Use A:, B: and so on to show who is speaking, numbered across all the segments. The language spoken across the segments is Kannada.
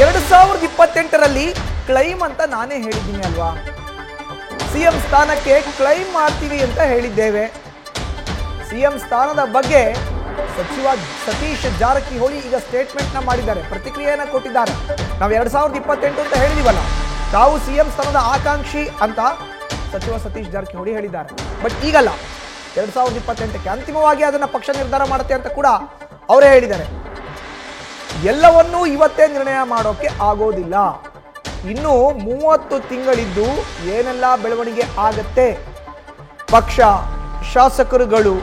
A: 2028ರಲ್ಲಿ ಕ್ಲೈಮ್ ಅಂತ ನಾನೇ ಹೇಳಿದ್ದೀನಿ ಅಲ್ವಾ, ಸಿಎಂ ಸ್ಥಾನಕ್ಕೆ ಕ್ಲೈಮ್ ಮಾಡ್ತೀವಿ ಅಂತ ಹೇಳಿದ್ದೇವೆ. ಸಿಎಂ ಸ್ಥಾನದ ಬಗ್ಗೆ ಸಚಿವ ಸತೀಶ್ ಜಾರಕಿಹೊಳಿ ಈಗ ಸ್ಟೇಟ್ಮೆಂಟ್ ನ ಮಾಡಿದ್ದಾರೆ, ಪ್ರತಿಕ್ರಿಯೆಯನ್ನ ಕೊಟ್ಟಿದ್ದಾರೆ. ನಾವು 2028 ಅಂತ ಹೇಳಿದೀವಲ್ಲ, ತಾವು ಸಿಎಂ ಸ್ಥಾನದ ಆಕಾಂಕ್ಷಿ ಅಂತ ಸಚಿವ ಸತೀಶ್ ಜಾರಕಿಹೊಳಿ ಹೇಳಿದ್ದಾರೆ. ಬಟ್ ಈಗಲ್ಲ, 2028ಕ್ಕೆ ಅಂತಿಮವಾಗಿ ಅದನ್ನ ಪಕ್ಷ ನಿರ್ಧಾರ ಮಾಡುತ್ತೆ ಅಂತ ಕೂಡ ಅವರೇ ಹೇಳಿದ್ದಾರೆ. ಎಲ್ಲವನ್ನೂ ಇವತ್ತೇ ನಿರ್ಣಯ ಮಾಡೋಕೆ ಆಗೋದಿಲ್ಲ, ಇನ್ನು 30 ತಿಂಗಳಿದ್ದು ಏನೆಲ್ಲ ಬೆಳವಣಿಗೆ ಆಗತ್ತೆ, ಪಕ್ಷ ಶಾಸಕರುಗಳು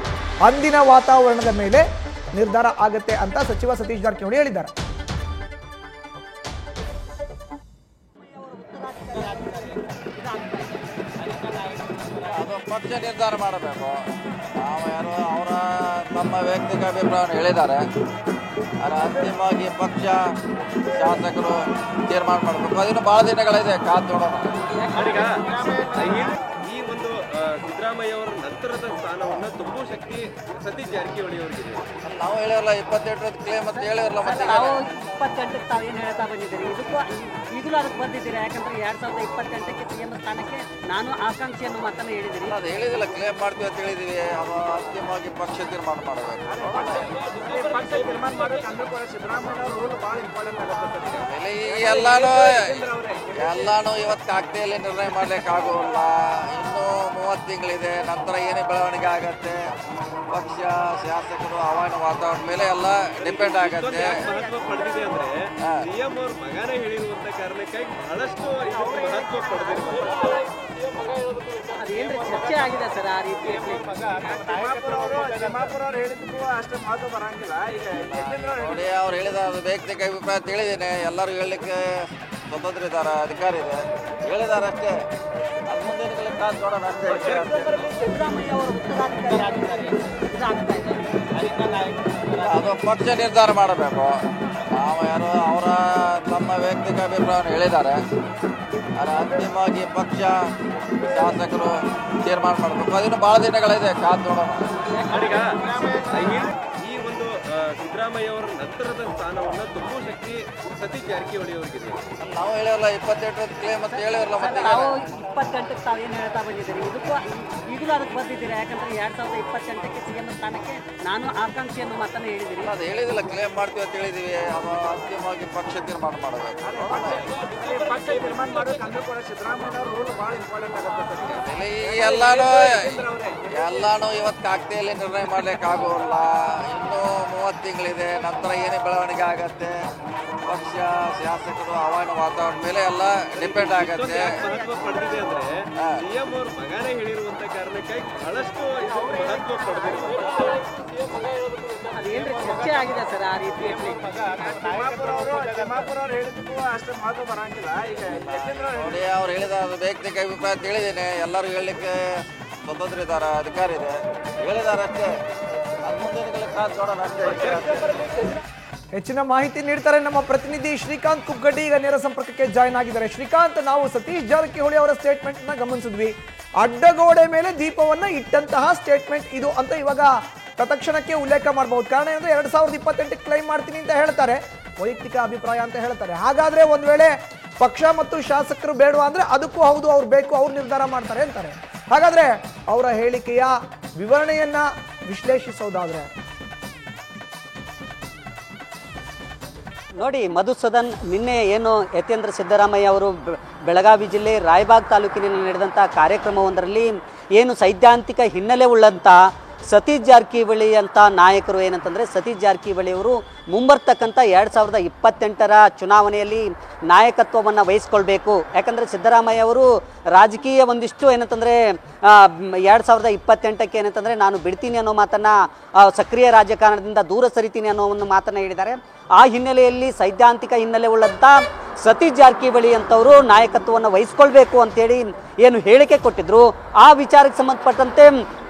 A: ಅಂದಿನ ವಾತಾವರಣದ ಮೇಲೆ ನಿರ್ಧಾರ ಆಗತ್ತೆ ಅಂತ ಸಚಿವ ಸತೀಶ್ ಜಾರಕಿಹೊಳಿ ಹೇಳಿದ್ದಾರೆ.
B: ಪಕ್ಷ ನಿರ್ಧಾರ ಮಾಡಬೇಕು. ನಾವು ಯಾರು ಅವರ ನಮ್ಮ ವೈಯಕ್ತಿಕ ಅಭಿಪ್ರಾಯವನ್ನು ಹೇಳಿದ್ದಾರೆ. ಆದರೆ ಅಂತಿಮವಾಗಿ ಪಕ್ಷ ಶಾಸಕರು ತೀರ್ಮಾನ ಮಾಡಬೇಕು. ಅದಿನ್ನು ಭಾಳ ದಿನಗಳಿದೆ, ಕಾದು ನೋಡೋಣ.
C: ಈ ಒಂದು ಸಿದ್ದರಾಮಯ್ಯ ಅವರ ನಂತರದ ಸ್ಥಾನವನ್ನು ತುಂಬುವ ಶಕ್ತಿ ಸತೀಶ್ ಜಾರಕಿಹೊಳಿ ಅವರಿಗೆ
B: ನಾವು ಹೇಳಿರಲ್ಲ 28 ಕ್ಲೇಮ್ ಅಂತ ಹೇಳಿರಲ್ಲ. ಮತ್ತೆ
D: 28ಕ್ಕೆ ತಾವೇನು ಹೇಳ್ತಾ ಬಂದಿದ್ದೀರಿ, ಈಗಲೂ ಅದಕ್ಕೆ ಬಂದಿದ್ದೀರಿ. ಯಾಕಂದ್ರೆ 2028ಕ್ಕೆ ಸಿಎಂ ಸ್ಥಾನಕ್ಕೆ ನಾನು ಆಕಾಂಕ್ಷಿ ಅನ್ನೋ ಮಾತನ್ನು ಹೇಳಿದಿರಿ.
B: ಅದು ಹೇಳಿದಿಲ್ಲ, ಕ್ಲೇಮ್ ಮಾಡ್ತೀವಿ ಅಂತ ಹೇಳಿದೀವಿ. ಅದು ಅಂತಿಮವಾಗಿ ಪಕ್ಷ ತೀರ್ಮಾನ ಮಾಡಬೇಕು. ಎಲ್ಲಾನು ಇವತ್ತು ಆಗ್ತೆಯಲ್ಲಿ ನಿರ್ಣಯ ಮಾಡ್ಲಿಕ್ಕೆ ಆಗೋಲ್ಲ. ಇನ್ನೂ 30 ತಿಂಗಳಿದೆ, ನಂತರ ಏನೇ ಬೆಳವಣಿಗೆ ಆಗತ್ತೆ, ಪಕ್ಷ ಶಾಸಕರು ಹವಾಮಾನ ವಾತಾವರಣ ಮೇಲೆ ಎಲ್ಲ ಡಿಪೆಂಡ್ ಆಗತ್ತೆ.
C: ಮಹತ್ವ ಪಡೆದಿದೆ ಅಂದ್ರೆ ಸಿಎಂ ಅವ್ರ ಮಗನೇ ಹೇಳಿರುವಂತ ಕಾರಣಕ್ಕಾಗಿ ಬಹಳಷ್ಟು ಮಹತ್ವ ಪಡೆದಿರ್ಬೋದು.
D: ಅದೇನ್ರಿ ಚರ್ಚೆ ಆಗಿದೆ ಸರ್ ಆ ರೀತಿ?
B: ನೋಡಿ, ಅವ್ರು ಹೇಳಿದ ಅದು ವೈಯಕ್ತಿಕ ಅಭಿಪ್ರಾಯ ಅಂತ ಹೇಳಿದ್ದೇನೆ. ಎಲ್ಲರೂ ಹೇಳಲಿಕ್ಕೆ ಸ್ವತಂತ್ರ ಇದ್ದಾರೆ, ಅಧಿಕಾರ ಇದೆ, ಹೇಳಿದ್ದಾರೆ ಅಷ್ಟೇ. ಅದು ಮುಂದಿನ ಕಾದು ನೋಡೋಣ ಅಷ್ಟೇ.
D: ಸಿದ್ದರಾಮಯ್ಯ ಅವರು ಉತ್ತರಾಧಿಕಾರಿ ಆಗಿದ್ದಾರೆ, ಇದಾಗ್ತಾ ಇದೆ.
B: ಅದು ಪಕ್ಷ ನಿರ್ಧಾರ ಮಾಡಬೇಕು. ನಾವು ಯಾರು ಅವರ ನಮ್ಮ ವೈಯಕ್ತಿಕ ಅಭಿಪ್ರಾಯವನ್ನು ಹೇಳಿದ್ದಾರೆ. ಆದರೆ ಅಂತಿಮವಾಗಿ ಪಕ್ಷ ಶಾಸಕರು ತೀರ್ಮಾನ ಮಾಡಬೇಕು. ಅದಿನ್ನು ಭಾಳ ದಿನಗಳಿದೆ, ಕಾದು ನೋಡೋಣ.
C: ಈ ಒಂದು ಸಿದ್ದರಾಮಯ್ಯ ಅವರ ನಂತರದ ಸ್ಥಾನವನ್ನು ತುಂಬುವ ಶಕ್ತಿ ಸತೀಶ್ ಜಾರಕಿಹೊಳಿ ಅವರಿಗೆ
B: ನಾವು ಹೇಳಿರಲ್ಲ 28 ಕ್ಲೇಮ್ ಅಂತ ಹೇಳಿರಲ್ಲ. ಮತ್ತೆ
D: ನಾವು 28ಕ್ಕೆ ತಾವೇನು ಹೇಳ್ತಾ ಬಂದಿದ್ದೀರಿ, ಈಗಲೂ ಅದಕ್ಕೆ ಬಂದಿದ್ದೀರಿ. ಯಾಕಂದ್ರೆ 2028ಕ್ಕೆ ಸಿಎಂ ಸ್ಥಾನಕ್ಕೆ ನಾನು ಆಕಾಂಕ್ಷಿ ಅನ್ನೋ ಮಾತನ್ನು ಹೇಳಿದಿರಿ.
B: ಅದು ಹೇಳಿದಿಲ್ಲ, ಕ್ಲೇಮ್ ಮಾಡ್ತೀವಿ ಅಂತ ಹೇಳಿದೀವಿ. ಅದು ಅಂತಿಮವಾಗಿ ಪಕ್ಷ ತೀರ್ಮಾನ ಮಾಡಬೇಕು. ಎಲ್ಲಾನು ಇವತ್ತು ಆಗ್ತೆಯಲ್ಲಿ ನಿರ್ಣಯ ಮಾಡ್ಲಿಕ್ಕೆ ಆಗೋಲ್ಲ. ಇನ್ನೂ 30 ತಿಂಗಳಿದೆ, ನಂತರ ಏನೇ ಬೆಳವಣಿಗೆ ಆಗತ್ತೆ, ಪಕ್ಷ ಶಾಸಕರು ಹವಾಮಾನ ವಾತಾವರಣ ಮೇಲೆ ಎಲ್ಲ ಡಿಪೆಂಡ್ ಆಗತ್ತೆ.
C: ಮಹತ್ವ ಪಡೆದಿದೆ ಅಂದ್ರೆ ಸಿಎಂ ಅವ್ರ ಮಗನೇ ಹೇಳಿರುವಂತ ಕಾರಣಕ್ಕಾಗಿ ಬಹಳಷ್ಟು ಮಹತ್ವ ಪಡೆದಿರ್ಬೋದು.
D: ಅದೇನ್ರಿ ಚರ್ಚೆ ಆಗಿದೆ ಸರ್ ಆ ರೀತಿ?
B: ನೋಡಿ, ಅವ್ರು ಹೇಳಿದ ಅದು ವೈಯಕ್ತಿಕ ಅಭಿಪ್ರಾಯ ಅಂತ ಹೇಳಿದ್ದೇನೆ. ಎಲ್ಲರೂ ಹೇಳಲಿಕ್ಕೆ ಸ್ವತಂತ್ರ ಇದ್ದಾರೆ, ಅಧಿಕಾರ ಇದೆ, ಹೇಳಿದ್ದಾರೆ ಅಷ್ಟೇ. ಅದು ಮುಂದಿನ ಕಾದು ನೋಡೋಣ ಅಷ್ಟೇ.
A: ಹೆಚ್ಚಿನ ಮಾಹಿತಿ ನೀಡ್ತಾರೆ ನಮ್ಮ ಪ್ರತಿನಿಧಿ ಶ್ರೀಕಾಂತ್ ಕುಕ್ಕಡ್ಡಿ. ಈಗ ನೇರ ಸಂಪರ್ಕಕ್ಕೆ ಜಾಯ್ನ್ ಆಗಿದ್ದಾರೆ. ಶ್ರೀಕಾಂತ್, ನಾವು ಸತೀಶ್ ಜಾರಕಿಹೊಳಿ ಅವರ ಸ್ಟೇಟ್ಮೆಂಟ್ ನ ಗಮನಿಸಿದ್ವಿ. ಅಡ್ಡಗೋಡೆ ಮೇಲೆ ದೀಪವನ್ನ ಇಟ್ಟಂತಹ ಸ್ಟೇಟ್ಮೆಂಟ್ ಇದು ಅಂತ ಇವಾಗ ತತ್ಕ್ಷಣಕ್ಕೆ ಉಲ್ಲೇಖ ಮಾಡಬಹುದು. ಕಾರಣ ಏನಂದ್ರೆ 2028ಕ್ಕೆ ಕ್ಲೈಮ್ ಮಾಡ್ತೀನಿ ಅಂತ ಹೇಳ್ತಾರೆ, ವೈಯಕ್ತಿಕ ಅಭಿಪ್ರಾಯ ಅಂತ ಹೇಳ್ತಾರೆ. ಹಾಗಾದ್ರೆ ಒಂದ್ ವೇಳೆ ಪಕ್ಷ ಮತ್ತು ಶಾಸಕರು ಬೇಡವಾ ಅಂದ್ರೆ ಅದಕ್ಕೂ ಹೌದು, ಅವ್ರು ಬೇಕು, ಅವ್ರು ನಿರ್ಧಾರ ಮಾಡ್ತಾರೆ ಅಂತಾರೆ. ಹಾಗಾದ್ರೆ ಅವರ ಹೇಳಿಕೆಯ ವಿವರಣೆಯನ್ನ ವಿಶ್ಲೇಷಿಸೋದಾದ್ರೆ
D: ನೋಡಿ ಮಧುಸೂದನ್, ನಿನ್ನೆ ಏನು ಯತೀಂದ್ರ ಸಿದ್ದರಾಮಯ್ಯ ಅವರು ಬೆಳಗಾವಿ ಜಿಲ್ಲೆ ರಾಯಬಾಗ್ ತಾಲೂಕಿನಲ್ಲಿ ನಡೆದಂಥ ಕಾರ್ಯಕ್ರಮವೊಂದರಲ್ಲಿ ಏನು ಸೈದ್ಧಾಂತಿಕ ಹಿನ್ನೆಲೆ ಉಳ್ಳಂಥ ಸತೀಶ್ ಜಾರಕಿಹೊಳಿ ಅಂತ ನಾಯಕರು ಏನಂತಂದರೆ, ಸತೀಶ್ ಜಾರಕಿಹೊಳಿ ಅವರು ಮುಂಬರ್ತಕ್ಕಂಥ 2028ರ ಚುನಾವಣೆಯಲ್ಲಿ ನಾಯಕತ್ವವನ್ನು ವಹಿಸ್ಕೊಳ್ಬೇಕು. ಯಾಕಂದರೆ ಸಿದ್ದರಾಮಯ್ಯ ಅವರು ರಾಜಕೀಯ ಒಂದಿಷ್ಟು ಏನಂತಂದರೆ 2028ಕ್ಕೆ ಏನಂತಂದರೆ ನಾನು ಬಿಡ್ತೀನಿ ಅನ್ನೋ ಮಾತನ್ನು, ಸಕ್ರಿಯ ರಾಜಕಾರಣದಿಂದ ದೂರ ಸರಿತೀನಿ ಅನ್ನೋ ಒಂದು ಮಾತನ್ನು ಹೇಳಿದ್ದಾರೆ. ಆ ಹಿನ್ನೆಲೆಯಲ್ಲಿ ಸೈದ್ಧಾಂತಿಕ ಹಿನ್ನೆಲೆ ಉಳ್ಳಂಥ ಸತೀಶ್ ಜಾರಕಿಹೊಳಿ ಅಂತವರು ನಾಯಕತ್ವವನ್ನು ವಹಿಸ್ಕೊಳ್ಬೇಕು ಅಂತೇಳಿ ಏನು ಹೇಳಿಕೆ ಕೊಟ್ಟಿದ್ರು, ಆ ವಿಚಾರಕ್ಕೆ ಸಂಬಂಧಪಟ್ಟಂತೆ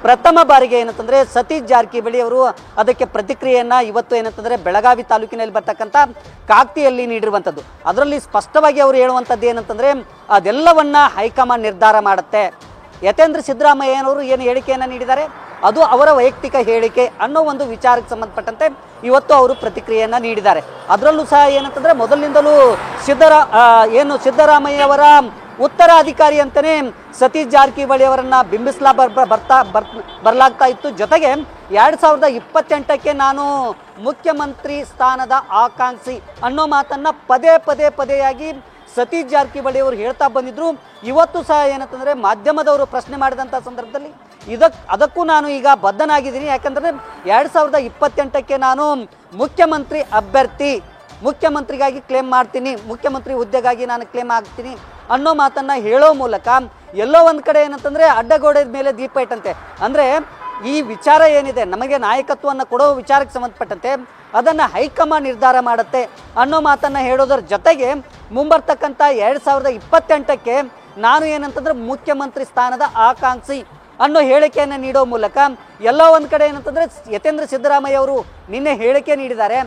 D: ಪ್ರಥಮ ಬಾರಿಗೆ ಏನಂತಂದರೆ ಸತೀಶ್ ಜಾರಕಿಹೊಳಿ ಅವರು ಅದಕ್ಕೆ ಪ್ರತಿಕ್ರಿಯೆಯನ್ನು ಇವತ್ತು ಏನಂತಂದರೆ ಬೆಳಗಾವಿ ತಾಲೂಕಿನಲ್ಲಿ ಬರ್ತಕ್ಕಂಥ ಕಾಕ್ತಿಯಲ್ಲಿ ನೀಡಿರುವಂಥದ್ದು. ಅದರಲ್ಲಿ ಸ್ಪಷ್ಟವಾಗಿ ಅವರು ಹೇಳುವಂಥದ್ದು ಏನಂತಂದರೆ, ಅದೆಲ್ಲವನ್ನ ಹೈಕಮಾಂಡ್ ನಿರ್ಧಾರ ಮಾಡುತ್ತೆ. ಯತೇಂದ್ರ ಸಿದ್ದರಾಮಯ್ಯನವರು ಏನು ಹೇಳಿಕೆಯನ್ನು ನೀಡಿದ್ದಾರೆ ಅದು ಅವರ ವೈಯಕ್ತಿಕ ಹೇಳಿಕೆ ಅನ್ನೋ ಒಂದು ವಿಚಾರಕ್ಕೆ ಸಂಬಂಧಪಟ್ಟಂತೆ ಇವತ್ತು ಅವರು ಪ್ರತಿಕ್ರಿಯೆಯನ್ನು ನೀಡಿದ್ದಾರೆ. ಅದರಲ್ಲೂ ಸಹ ಏನಂತಂದರೆ ಮೊದಲಿನಿಂದಲೂ ಸಿದ್ದರಾಮಯ್ಯ ಅವರ ಉತ್ತರಾಧಿಕಾರಿ ಅಂತಲೇ ಸತೀಶ್ ಜಾರಕಿಹೊಳಿ ಅವರನ್ನು ಬರಲಾಗ್ತಾ ಇತ್ತು. ಜೊತೆಗೆ 2028ಕ್ಕೆ ನಾನು ಮುಖ್ಯಮಂತ್ರಿ ಸ್ಥಾನದ ಆಕಾಂಕ್ಷಿ ಅನ್ನೋ ಮಾತನ್ನು ಪದೇಯಾಗಿ ಸತೀಶ್ ಜಾರಕಿಹೊಳಿ ಅವರು ಹೇಳ್ತಾ ಬಂದಿದ್ರು. ಇವತ್ತು ಸಹ ಏನಂತಂದರೆ ಮಾಧ್ಯಮದವರು ಪ್ರಶ್ನೆ ಮಾಡಿದಂಥ ಸಂದರ್ಭದಲ್ಲಿ ಅದಕ್ಕೂ ನಾನು ಈಗ ಬದ್ಧನಾಗಿದ್ದೀನಿ, ಯಾಕಂದರೆ 2028ಕ್ಕೆ ನಾನು ಮುಖ್ಯಮಂತ್ರಿ ಅಭ್ಯರ್ಥಿ, ಮುಖ್ಯಮಂತ್ರಿಗಾಗಿ ಕ್ಲೇಮ್ ಮಾಡ್ತೀನಿ, ಮುಖ್ಯಮಂತ್ರಿ ಹುದ್ದೆಗಾಗಿ ನಾನು ಕ್ಲೇಮ್ ಆಗ್ತೀನಿ ಅನ್ನೋ ಮಾತನ್ನು ಹೇಳೋ ಮೂಲಕ ಎಲ್ಲೋ ಒಂದು ಕಡೆ ಏನಂತಂದರೆ ಅಡ್ಡಗೋಡೆ ಮೇಲೆ ದೀಪ ಇಟ್ಟಂತೆ. ಅಂದರೆ ಈ ವಿಚಾರ ಏನಿದೆ ನಮಗೆ ನಾಯಕತ್ವವನ್ನು ಕೊಡೋ ವಿಚಾರಕ್ಕೆ ಸಂಬಂಧಪಟ್ಟಂತೆ ಅದನ್ನು ಹೈಕಮಾಂಡ್ ನಿರ್ಧಾರ ಮಾಡುತ್ತೆ ಅನ್ನೋ ಮಾತನ್ನು ಹೇಳೋದ್ರ ಜೊತೆಗೆ ಮುಂಬರ್ತಕ್ಕಂಥ 2028ಕ್ಕೆ ನಾನು ಏನಂತಂದರೆ ಮುಖ್ಯಮಂತ್ರಿ ಸ್ಥಾನದ ಆಕಾಂಕ್ಷಿ ಅನ್ನೋ ಹೇಳಿಕೆಯನ್ನು ನೀಡೋ ಮೂಲಕ ಎಲ್ಲೋ ಒಂದು ಕಡೆ ಏನಂತಂದರೆ ಯತೇಂದ್ರ ಸಿದ್ದರಾಮಯ್ಯ ಅವರು ನಿನ್ನೆ ಹೇಳಿಕೆ ನೀಡಿದ್ದಾರೆ.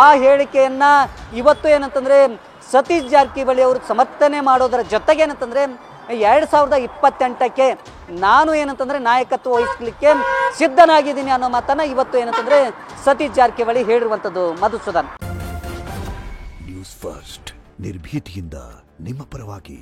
D: ಆ ಹೇಳಿಕೆಯನ್ನು ಇವತ್ತು ಏನಂತಂದರೆ ಸತೀಶ್ ಜಾರಕಿಹೊಳಿ ಅವರು ಸಮರ್ಥನೆ ಮಾಡೋದರ ಜೊತೆಗೆ ಏನಂತಂದರೆ 2028ಕ್ಕೆ ನಾನು ಏನಂತಂದರೆ ನಾಯಕತ್ವ ವಹಿಸಲಿಕ್ಕೆ ಸಿದ್ಧನಾಗಿದ್ದೀನಿ ಅನ್ನೋ ಮಾತನ್ನು ಇವತ್ತು ಏನಂತಂದರೆ ಸತೀಶ್ ಜಾರಕಿಹೊಳಿ ಹೇಳಿರುವಂಥದ್ದು. ಮಧುಸೂದನ್,
E: ನ್ಯೂಸ್ ಫಸ್ಟ್ ನಿರ್ಭೀತಿಯಿಂದ ನಿಮ್ಮ ಪರವಾಗಿ.